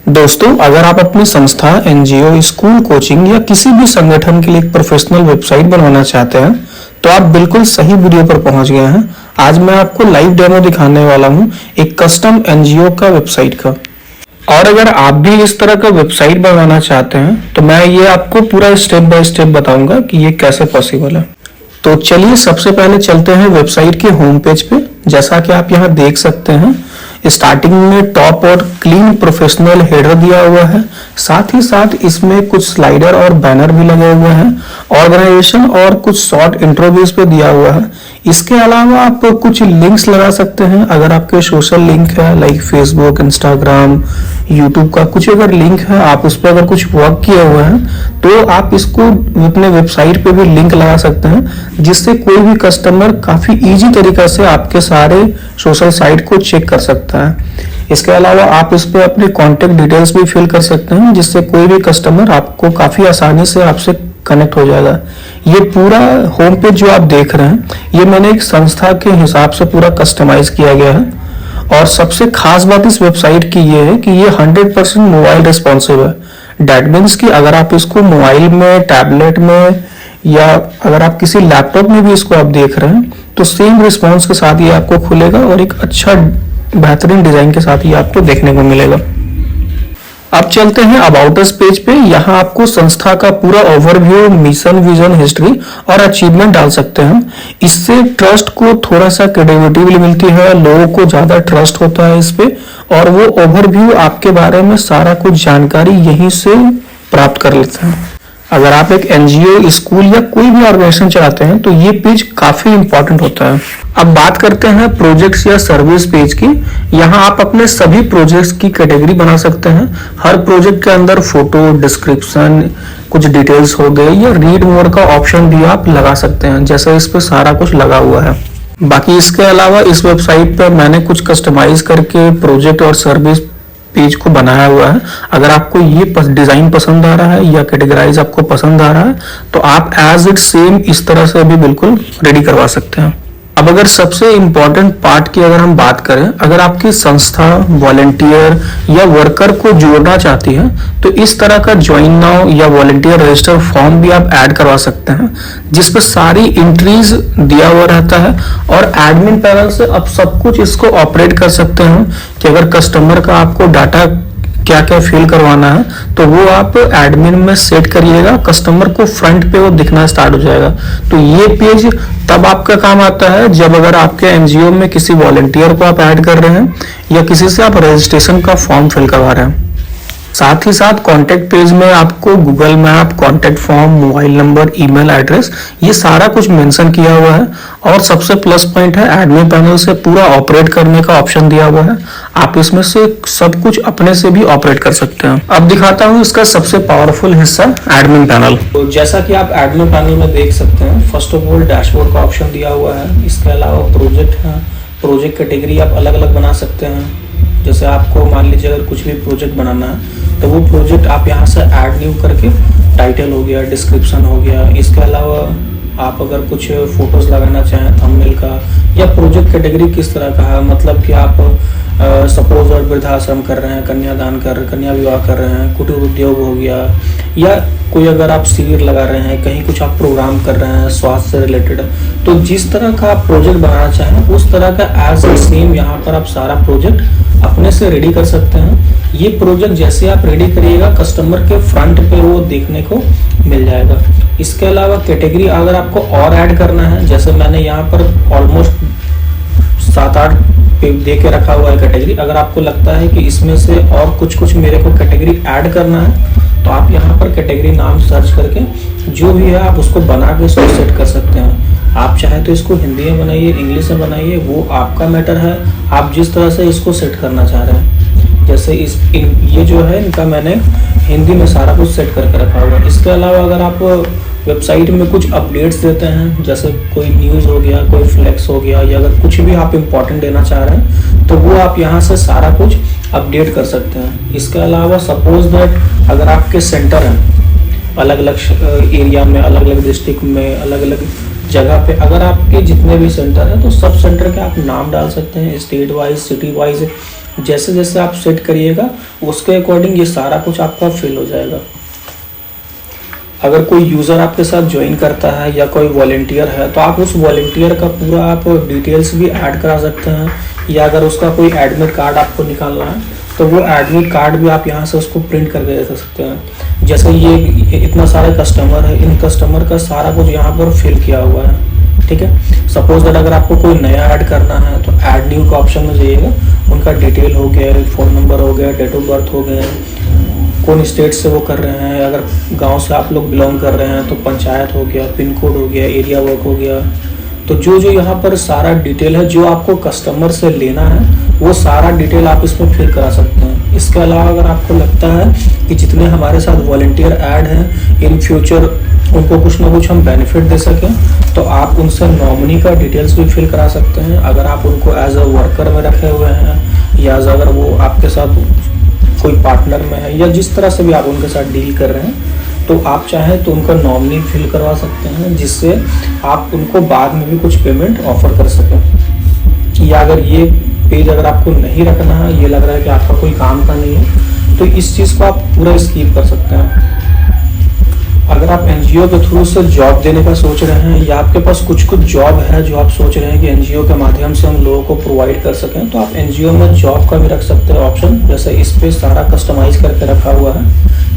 दोस्तों, अगर आप अपनी संस्था, एनजीओ, स्कूल, कोचिंग या किसी भी संगठन के लिए एक प्रोफेशनल वेबसाइट बनवाना चाहते हैं तो आप बिल्कुल सही वीडियो पर पहुंच गए हैं। आज मैं आपको लाइव डेमो दिखाने वाला हूं एक कस्टम एनजीओ का वेबसाइट का। और अगर आप भी इस तरह का वेबसाइट बनवाना चाहते हैं तो मैं ये आपको पूरा स्टेप बाय स्टेप बताऊंगा कि ये कैसे पॉसिबल है। तो चलिए सबसे पहले चलते हैं वेबसाइट के होम पेज पे। जैसा कि आप यहाँ देख सकते हैं, स्टार्टिंग में टॉप और क्लीन प्रोफेशनल हेडर दिया हुआ है। साथ ही साथ इसमें कुछ स्लाइडर और बैनर भी लगे हुए हैं। ऑर्गेनाइजेशन और कुछ शॉर्ट इंट्रो भी इस पे दिया हुआ है। इसके अलावा आप कुछ लिंक्स लगा सकते हैं। अगर आपके सोशल लिंक है लाइक फेसबुक, इंस्टाग्राम, यूट्यूब का कुछ अगर लिंक है, आप उस पर अगर कुछ वर्क किए हुए हैं तो आप इसको अपने वेबसाइट पे भी लिंक लगा सकते हैं, जिससे कोई भी कस्टमर काफी इजी तरीका से आपके सारे सोशल साइट को चेक कर सकता है। इसके अलावा आप इस पे अपने कॉन्टेक्ट डिटेल्स भी फिल कर सकते हैं, जिससे कोई भी कस्टमर आपको काफी आसानी से आपसे कनेक्ट हो जाएगा। ये पूरा होम पेज जो आप देख रहे हैं, ये मैंने एक संस्था के हिसाब से पूरा कस्टमाइज किया गया है। और सबसे खास बात इस वेबसाइट की ये है कि ये 100% मोबाइल रिस्पॉन्सिव है। डैट मीन्स कि अगर आप इसको मोबाइल में, टैबलेट में या अगर आप किसी लैपटॉप में भी इसको आप देख रहे हैं तो सेम रिस्पॉन्स के साथ ये आपको खुलेगा और एक अच्छा बेहतरीन डिजाइन के साथ ये आपको देखने को मिलेगा। अब चलते हैं अबाउट अस पेज पे। यहाँ आपको संस्था का पूरा ओवरव्यू, मिशन, विजन, हिस्ट्री और अचीवमेंट डाल सकते हैं। इससे ट्रस्ट को थोड़ा सा क्रेडिबिलिटी मिलती है, लोगों को ज्यादा ट्रस्ट होता है इस पे, और वो ओवरव्यू आपके बारे में सारा कुछ जानकारी यहीं से प्राप्त कर लेते हैं। अगर आप एक एनजीओ, स्कूल या कोई भी ऑर्गेनाइजेशन चलाते हैं तो ये पेज काफी इंपॉर्टेंट होता है। अब बात करते हैं प्रोजेक्ट्स या सर्विस पेज की। यहाँ आप अपने सभी प्रोजेक्ट्स की कैटेगरी बना सकते हैं। हर प्रोजेक्ट के अंदर फोटो, डिस्क्रिप्शन, कुछ डिटेल्स हो गए या रीड मोर का ऑप्शन भी आप लगा सकते हैं, जैसे इस पे सारा कुछ लगा हुआ है। बाकी इसके अलावा इस वेबसाइट पर मैंने कुछ कस्टमाइज करके प्रोजेक्ट और सर्विस पेज को बनाया हुआ है। अगर आपको ये डिजाइन पसंद आ रहा है या कैटेगराइज आपको पसंद आ रहा है तो आप एज इट सेम इस तरह से भी बिल्कुल रेडी करवा सकते हैं। अब अगर सबसे इंपॉर्टेंट पार्ट की अगर हम बात करें, अगर आपकी संस्था वॉलंटियर या वर्कर को जोड़ना चाहती है तो इस तरह का ज्वाइन नाउ या वॉलंटियर रजिस्टर फॉर्म भी आप ऐड करवा सकते हैं, जिसपे सारी एंट्रीज दिया हुआ रहता है। और एडमिन पैनल से आप सब कुछ इसको ऑपरेट कर सकते हैं कि अगर कस्टमर का आपको डाटा क्या क्या फिल करवाना है तो वो आप एडमिन में सेट करिएगा, कस्टमर को फ्रंट पे वो दिखना स्टार्ट हो जाएगा। तो ये पेज तब आपका काम आता है जब अगर आपके एनजीओ में किसी वॉलंटियर को आप ऐड कर रहे हैं या किसी से आप रजिस्ट्रेशन का फॉर्म फिल करवा रहे हैं। साथ ही साथ कॉन्टेक्ट पेज में आपको Google map, contact form, mobile number, email address, ये सारा कुछ मेंशन किया हुआ है। और सबसे प्लस पॉइंट है, एडमिन पैनल से पूरा ऑपरेट करने का ऑप्शन दिया हुआ है। आप इसमें से सब कुछ अपने से भी ऑपरेट कर सकते हैं। अब दिखाता हूँ इसका सबसे पावरफुल हिस्सा, एडमिन पैनल। तो जैसा कि आप एडमिन पैनल में देख सकते हैं, फर्स्ट ऑफ ऑल डैशबोर्ड का ऑप्शन दिया हुआ है। इसके अलावा प्रोजेक्ट है, प्रोजेक्ट कैटेगरी आप अलग अलग बना सकते हैं। जैसे आपको मान लीजिए अगर कुछ भी प्रोजेक्ट बनाना है तो वो प्रोजेक्ट आप यहाँ से ऐड न्यू करके टाइटल हो गया, डिस्क्रिप्शन हो गया। इसके अलावा आप अगर कुछ फोटोज लगाना चाहें थंबनेल का, या प्रोजेक्ट कैटेगरी किस तरह का है, मतलब कि आप सपोज और वृद्धाश्रम कर रहे हैं, कन्यादान कन्या विवाह कर रहे हैं, कुटीर उद्योग हो गया, या कोई अगर आप शिविर लगा रहे हैं, कहीं कुछ आप प्रोग्राम कर रहे हैं स्वास्थ्य से रिलेटेड, तो जिस तरह का आप प्रोजेक्ट बनाना चाहें उस तरह का एज ए सेम यहाँ पर आप सारा प्रोजेक्ट अपने से रेडी कर सकते हैं। ये प्रोजेक्ट जैसे आप रेडी करिएगा कस्टमर के फ्रंट पे वो देखने को मिल जाएगा। इसके अलावा कैटेगरी अगर आपको और ऐड करना है, जैसे मैंने यहाँ पर ऑलमोस्ट 7-8 दे के रखा हुआ है कैटेगरी। अगर आपको लगता है कि इसमें से और कुछ मेरे को कैटेगरी ऐड करना है तो आप यहाँ पर कैटेगरी नाम सर्च करके जो भी है आप उसको बना के इसको सेट कर सकते हैं। आप चाहे तो इसको हिंदी में बनाइए, इंग्लिश में बनाइए, वो आपका मैटर है। आप जिस तरह से इसको सेट करना चाह रहे हैं, जैसे ये जो है इनका मैंने हिंदी में सारा कुछ सेट करके रखा हुआ है। इसके अलावा अगर आप वेबसाइट में कुछ अपडेट्स देते हैं, जैसे कोई न्यूज़ हो गया, कोई फ्लैक्स हो गया, या अगर कुछ भी आप इम्पोर्टेंट देना चाह रहे हैं तो वो आप यहाँ से सारा कुछ अपडेट कर सकते हैं। इसके अलावा सपोज दैट अगर आपके सेंटर हैं अलग अलग एरिया में, अलग अलग डिस्ट्रिक्ट में, अलग अलग जगह पे, अगर आपके जितने भी सेंटर हैं तो सब सेंटर के आप नाम डाल सकते हैं, स्टेट वाइज, सिटी वाइज, जैसे जैसे आप सेट करिएगा उसके अकॉर्डिंग ये सारा कुछ आपका फिल हो जाएगा। अगर कोई यूज़र आपके साथ ज्वाइन करता है या कोई वॉलंटियर है तो आप उस वॉलंटियर का पूरा आप डिटेल्स भी ऐड करा सकते हैं, या अगर उसका कोई एडमिट कार्ड आपको निकालना है तो वो एडमिट कार्ड भी आप यहाँ से उसको प्रिंट करके दे सकते हैं। जैसे ये इतना सारा कस्टमर है, इन कस्टमर का सारा कुछ यहाँ पर फिल किया हुआ है, ठीक है। सपोज दैट अगर आपको कोई नया ऐड करना है तो ऐड न्यू का ऑप्शन में जाइएगा, उनका डिटेल हो गया, फ़ोन नंबर हो गया, डेट ऑफ बर्थ हो गया, कौन स्टेट से वो कर रहे हैं, अगर गांव से आप लोग बिलोंग कर रहे हैं तो पंचायत हो गया, पिन कोड हो गया, एरिया वर्क हो गया। तो जो जो यहाँ पर सारा डिटेल है जो आपको कस्टमर से लेना है वो सारा डिटेल आप इसमें फिल करा सकते हैं। इसके अलावा अगर आपको लगता है कि जितने हमारे साथ वॉलंटियर ऐड हैं इन फ्यूचर उनको कुछ ना कुछ हम बेनिफिट दे सकें तो आप उनसे नॉमिनी का डिटेल्स भी फिल करा सकते हैं। अगर आप उनको एज अ वर्कर में रखे हुए हैं या अगर वो आपके साथ कोई पार्टनर में है या जिस तरह से भी आप उनके साथ डील कर रहे हैं तो आप चाहें तो उनका नॉमिनी फिल करवा सकते हैं, जिससे आप उनको बाद में भी कुछ पेमेंट ऑफर कर सकें। या अगर ये पेज अगर आपको नहीं रखना है, ये लग रहा है कि आपका कोई काम का नहीं है, तो इस चीज़ को आप पूरा स्किप कर सकते हैं। अगर आप एनजीओ के थ्रू से जॉब देने का सोच रहे हैं या आपके पास कुछ जॉब है जो आप सोच रहे हैं कि एनजीओ के माध्यम से हम लोगों को प्रोवाइड कर सकें, तो आप एनजीओ में जॉब का भी रख सकते हैं ऑप्शन। जैसे इस पे सारा कस्टमाइज करके रखा हुआ है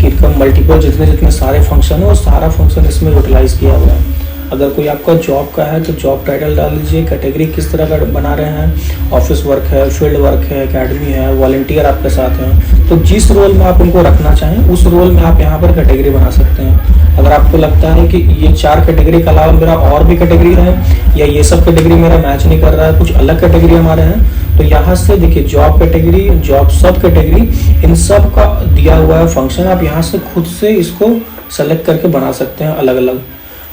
कि इनका मल्टीपल जितने जितने सारे फंक्शन है वो सारा फंक्शन इसमें यूटिलाइज किया हुआ है। अगर कोई आपका जॉब का है तो जॉब टाइटल डाल लीजिए, कैटेगरी किस तरह का बना रहे हैं, ऑफिस वर्क है, फील्ड वर्क है, एकेडमी है, वॉलंटियर आपके साथ हैं, तो जिस रोल में आप उनको रखना चाहें उस रोल में आप यहाँ पर कैटेगरी बना सकते हैं। अगर आपको लगता है कि ये 4 कैटेगरी के अलावा मेरा और भी कैटेगरी है या ये सब कैटेगरी मेरा मैच नहीं कर रहा है, कुछ अलग कैटेगरी हमारे हैं, तो यहाँ से देखिए जॉब कैटेगरी, जॉब सब कैटेगरी, इन सब का दिया हुआ है फंक्शन। आप यहाँ से खुद से इसको सेलेक्ट करके बना सकते हैं अलग अलग।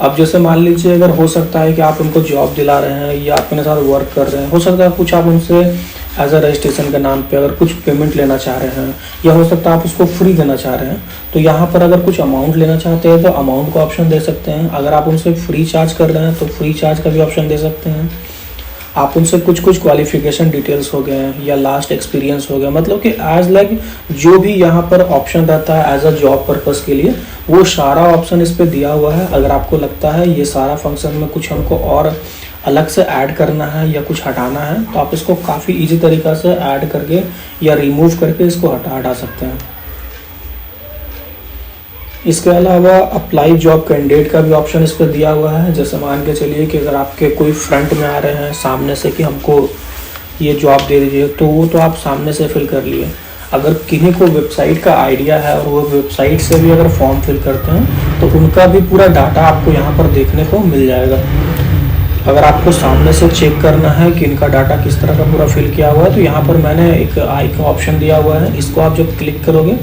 अब जैसे मान लीजिए अगर हो सकता है कि आप उनको जॉब दिला रहे हैं या अपने साथ वर्क कर रहे हैं, हो सकता है कुछ आप उनसे एज अ रजिस्ट्रेशन के नाम पे अगर कुछ पेमेंट लेना चाह रहे हैं या हो सकता है आप उसको फ्री देना चाह रहे हैं, तो यहाँ पर अगर कुछ अमाउंट लेना चाहते हैं तो अमाउंट का ऑप्शन दे सकते हैं। अगर आप उनसे फ्री चार्ज कर रहे हैं तो फ्री चार्ज का भी ऑप्शन दे सकते हैं। आप उनसे कुछ क्वालिफिकेशन डिटेल्स हो गए या लास्ट एक्सपीरियंस हो गया, मतलब कि एज लाइक जो भी यहाँ पर ऑप्शन रहता है एज अ जॉब पर्पस के लिए वो सारा ऑप्शन इस पे दिया हुआ है। अगर आपको लगता है ये सारा फंक्शन में कुछ हमको और अलग से ऐड करना है या कुछ हटाना है तो आप इसको काफ़ी इजी तरीक़ा से ऐड करके या रिमूव करके इसको हटा सकते हैं। इसके अलावा अप्लाई जॉब कैंडिडेट का भी ऑप्शन इस पर दिया हुआ है। जैसे मान के चलिए कि अगर आपके कोई फ्रंट में आ रहे हैं सामने से कि हमको ये जॉब दे दीजिए, तो वो तो आप सामने से फिल कर लिए। अगर किन्हीं को वेबसाइट का आइडिया है और वो वेबसाइट से भी अगर फॉर्म फिल करते हैं तो उनका भी पूरा डाटा आपको यहाँ पर देखने को मिल जाएगा। अगर आपको सामने से चेक करना है कि इनका डाटा किस तरह का पूरा फिल किया हुआ है तो यहाँ पर मैंने एक आई का ऑप्शन दिया हुआ है, इसको आप जब क्लिक करोगे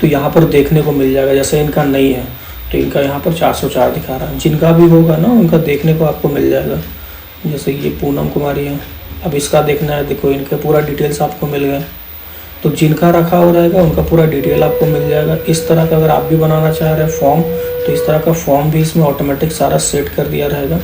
तो यहाँ पर देखने को मिल जाएगा। जैसे इनका नहीं है तो इनका यहाँ पर 404 दिखा रहा है, जिनका भी होगा ना उनका देखने को आपको मिल जाएगा। जैसे ये पूनम कुमारी है, अब इसका देखना है, देखो इनके पूरा डिटेल्स आपको मिल गए। तो जिनका रखा हो रहेगा उनका पूरा डिटेल आपको मिल जाएगा। इस तरह का अगर आप भी बनाना चाह रहे हैं फॉर्म तो इस तरह का फॉर्म भी इसमें ऑटोमेटिक सारा सेट कर दिया रहेगा।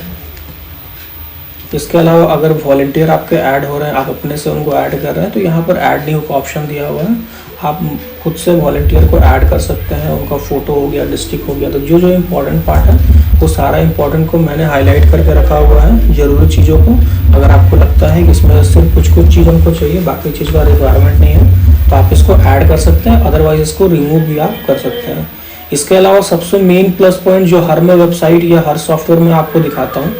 इसके अलावा अगर वॉलंटियर आपके ऐड हो रहे हैं, आप अपने से उनको ऐड कर रहे हैं, तो यहाँ पर ऐड न्यू का ऑप्शन दिया हुआ है। आप खुद से वॉलंटियर को ऐड कर सकते हैं, उनका फ़ोटो हो गया, डिस्ट्रिक्ट हो गया, तो जो जो इम्पोर्टेंट पार्ट है वो सारा इम्पोर्टेंट को मैंने हाईलाइट करके रखा हुआ है, ज़रूरी चीज़ों को। अगर आपको लगता है कि इसमें सिर्फ कुछ चीज़ हमको चाहिए, बाकी चीज़ का रिक्वायरमेंट नहीं है, तो आप इसको ऐड कर सकते हैं, अदरवाइज इसको रिमूव भी आप कर सकते हैं। इसके अलावा सबसे मेन प्लस पॉइंट जो हर मैं वेबसाइट या हर सॉफ्टवेयर में आपको दिखाता हूँ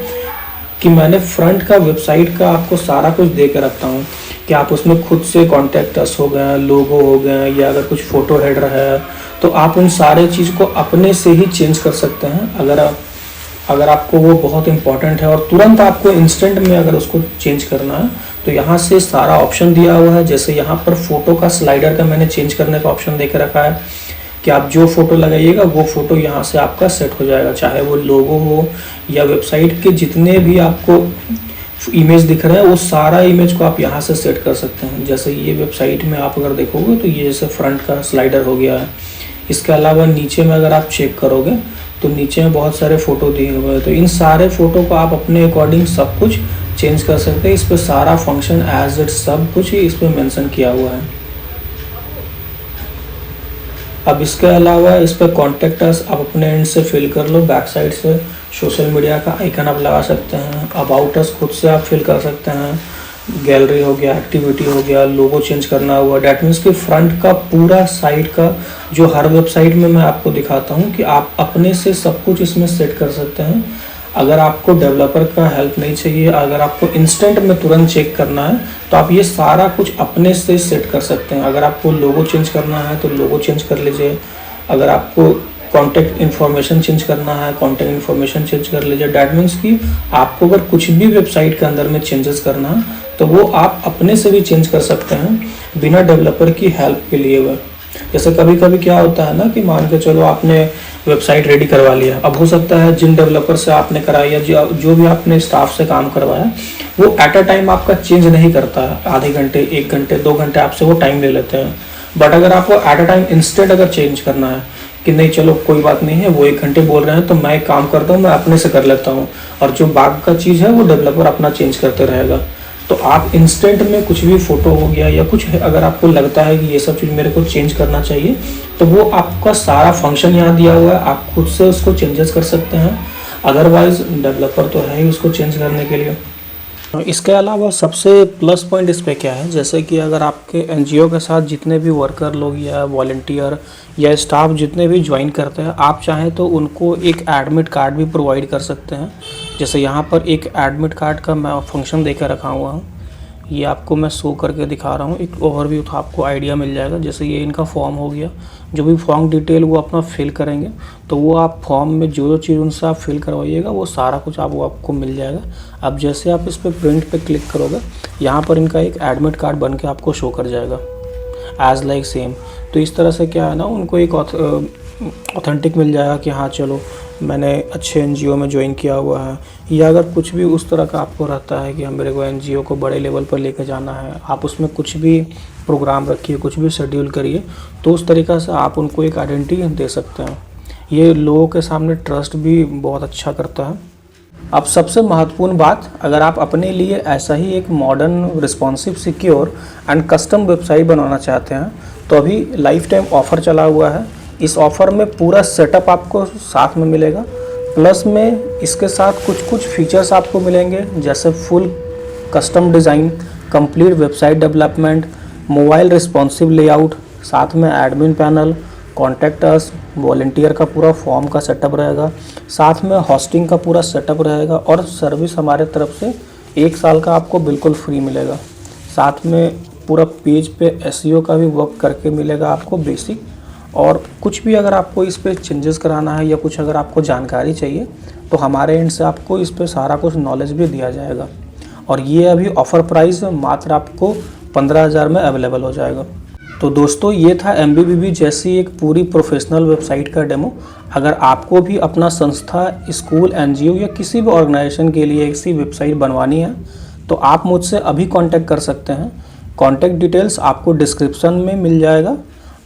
कि मैंने फ्रंट का वेबसाइट का आपको सारा कुछ दे के रखता हूँ कि आप उसमें खुद से कॉन्टैक्ट अस हो गए, लोगो हो गए, या अगर कुछ फ़ोटो हेडर है तो आप उन सारे चीज़ को अपने से ही चेंज कर सकते हैं। अगर आपको वो बहुत इंपॉर्टेंट है और तुरंत आपको इंस्टेंट में अगर उसको चेंज करना है तो यहाँ से सारा ऑप्शन दिया हुआ है। जैसे यहाँ पर फ़ोटो का स्लाइडर का मैंने चेंज करने का ऑप्शन दे के रखा है कि आप जो फ़ोटो लगाइएगा वो फ़ोटो यहाँ से आपका सेट हो जाएगा, चाहे वो लोगो हो या वेबसाइट के जितने भी आपको इमेज दिख रहे हैं वो सारा इमेज को आप यहाँ से सेट कर सकते हैं। जैसे ये वेबसाइट में आप अगर देखोगे तो ये जैसे फ्रंट का स्लाइडर हो गया है। इसके अलावा नीचे में अगर आप चेक करोगे तो नीचे में बहुत सारे फ़ोटो दिए हुए हैं, तो इन सारे फ़ोटो को आप अपने अकॉर्डिंग सब कुछ चेंज कर सकते हैं। इस पर सारा फंक्शन एज इट सब कुछ ही इस पर मेंशन किया हुआ है। अब इसके अलावा इस पर कॉन्टेक्ट अस आप अपने एंड से फिल कर लो। बैक साइड से सोशल मीडिया का आइकन आप लगा सकते हैं। अबाउट अस खुद से आप फिल कर सकते हैं। गैलरी हो गया, एक्टिविटी हो गया, लोगो चेंज करना हुआ। डैट मीन्स कि फ्रंट का पूरा साइड का जो हर वेबसाइट में मैं आपको दिखाता हूँ कि आप अपने से सब कुछ इसमें सेट कर सकते हैं। अगर आपको डेवलपर का हेल्प नहीं चाहिए, अगर आपको इंस्टेंट में तुरंत चेक करना है, तो आप ये सारा कुछ अपने से सेट कर सकते हैं। अगर आपको लोगो चेंज करना है तो लोगो चेंज कर लीजिए। अगर आपको कॉन्टैक्ट इन्फॉर्मेशन चेंज करना है, कॉन्टैक्ट इन्फॉर्मेशन चेंज कर लीजिए। डैट मीन्स कि आपको अगर कुछ भी वेबसाइट के अंदर में चेंजेस करना है तो वो आप अपने से भी चेंज कर सकते हैं बिना डेवलपर की हेल्प के लिए हुए। जैसे कभी कभी क्या होता है ना कि मान के चलो आपने वेबसाइट रेडी करवा लिया, अब हो सकता है जिन डेवलपर से आपने कराया या जो भी आपने स्टाफ से काम करवाया वो एट अ टाइम आपका चेंज नहीं करता है। आधे घंटे, 1 घंटे, 2 घंटे आपसे वो टाइम ले लेते हैं। बट अगर आपको एट अ टाइम इंस्टेंट अगर चेंज करना है कि नहीं चलो कोई बात नहीं है, वो 1 घंटे बोल रहे हैं तो मैं एक काम करता हूँ, मैं अपने से कर लेता हूँ, और जो बाकी का चीज़ है वो डेवलपर अपना चेंज करते रहेगा। तो आप इंस्टेंट में कुछ भी फोटो हो गया या कुछ अगर आपको लगता है कि ये सब चीज़ मेरे को चेंज करना चाहिए तो वो आपका सारा फंक्शन यहाँ दिया हुआ है, आप खुद से उसको चेंजेस कर सकते हैं। अदरवाइज डेवलपर तो है ही उसको चेंज करने के लिए। इसके अलावा सबसे प्लस पॉइंट इस पे क्या है, जैसे कि अगर आपके एनजीओ के साथ जितने भी वर्कर लोग या वॉलंटियर या स्टाफ जितने भी ज्वाइन करते हैं, आप चाहें तो उनको एक एडमिट कार्ड भी प्रोवाइड कर सकते हैं। जैसे यहाँ पर एक एडमिट कार्ड का मैं फंक्शन देकर रखा हुआ हूँ, ये आपको मैं शो करके दिखा रहा हूँ। एक ओवरव्यू था, आपको आइडिया मिल जाएगा। जैसे ये इनका फॉर्म हो गया, जो भी फॉर्म डिटेल वो अपना फिल करेंगे तो वो आप फॉर्म में जो चीज़ उनसे आप फिल करवाइएगा वो सारा कुछ वो आपको मिल जाएगा। अब जैसे आप इस पर प्रिंट पे क्लिक करोगे, यहाँ पर इनका एक एडमिट कार्ड बन के आपको शो कर जाएगा एज लाइक सेम। तो इस तरह से क्या है ना, उनको एक ऑथेंटिक मिल जाएगा कि हाँ चलो मैंने अच्छे एनजीओ में ज्वाइन किया हुआ है। या अगर कुछ भी उस तरह का आपको रहता है कि हम मेरे को एनजीओ को बड़े लेवल पर लेकर जाना है, आप उसमें कुछ भी प्रोग्राम रखिए, कुछ भी शेड्यूल करिए, तो उस तरीक़ा से आप उनको एक आइडेंटिटी दे सकते हैं। ये लोगों के सामने ट्रस्ट भी बहुत अच्छा करता है। अब सबसे महत्वपूर्ण बात, अगर आप अपने लिए ऐसा ही एक modern, responsive, secure and custom website बनाना चाहते हैं तो अभी लाइफ टाइम ऑफ़र चला हुआ है। इस ऑफ़र में पूरा सेटअप आपको साथ में मिलेगा, प्लस में इसके साथ कुछ फीचर्स आपको मिलेंगे, जैसे full custom design, complete website development, mobile responsive layout, साथ में admin panel, contact us, volunteer का पूरा फॉर्म का सेटअप रहेगा, साथ में होस्टिंग का पूरा सेटअप रहेगा, और सर्विस हमारे तरफ से 1 साल का आपको बिल्कुल फ्री मिलेगा। साथ में पूरा पेज पे एसईओ का भी वर्क करके मिलेगा आपको बेसिक। और कुछ भी अगर आपको इस पे चेंजेस कराना है या कुछ अगर आपको जानकारी चाहिए तो हमारे एंड से आपको इस पे सारा कुछ नॉलेज भी दिया जाएगा। और ये अभी ऑफ़र प्राइस मात्र आपको 15,000 में अवेलेबल हो जाएगा। तो दोस्तों, ये था MBBB जैसी एक पूरी प्रोफेशनल वेबसाइट का डेमो। अगर आपको भी अपना संस्था, स्कूल, एनजीओ या किसी भी ऑर्गेनाइजेशन के लिए ऐसी वेबसाइट बनवानी है तो आप मुझसे अभी कांटेक्ट कर सकते हैं। कॉन्टैक्ट डिटेल्स आपको डिस्क्रिप्शन में मिल जाएगा।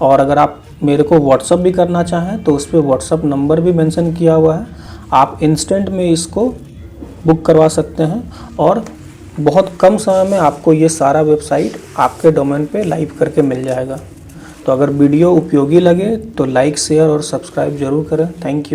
और अगर आप मेरे को व्हाट्सअप भी करना चाहें तो उस पर व्हाट्सअप नंबर भी मेंशन किया हुआ है। आप इंस्टेंट में इसको बुक करवा सकते हैं और बहुत कम समय में आपको ये सारा वेबसाइट आपके डोमेन पे लाइव करके मिल जाएगा। तो अगर वीडियो उपयोगी लगे तो लाइक, शेयर और सब्सक्राइब ज़रूर करें। Thank you.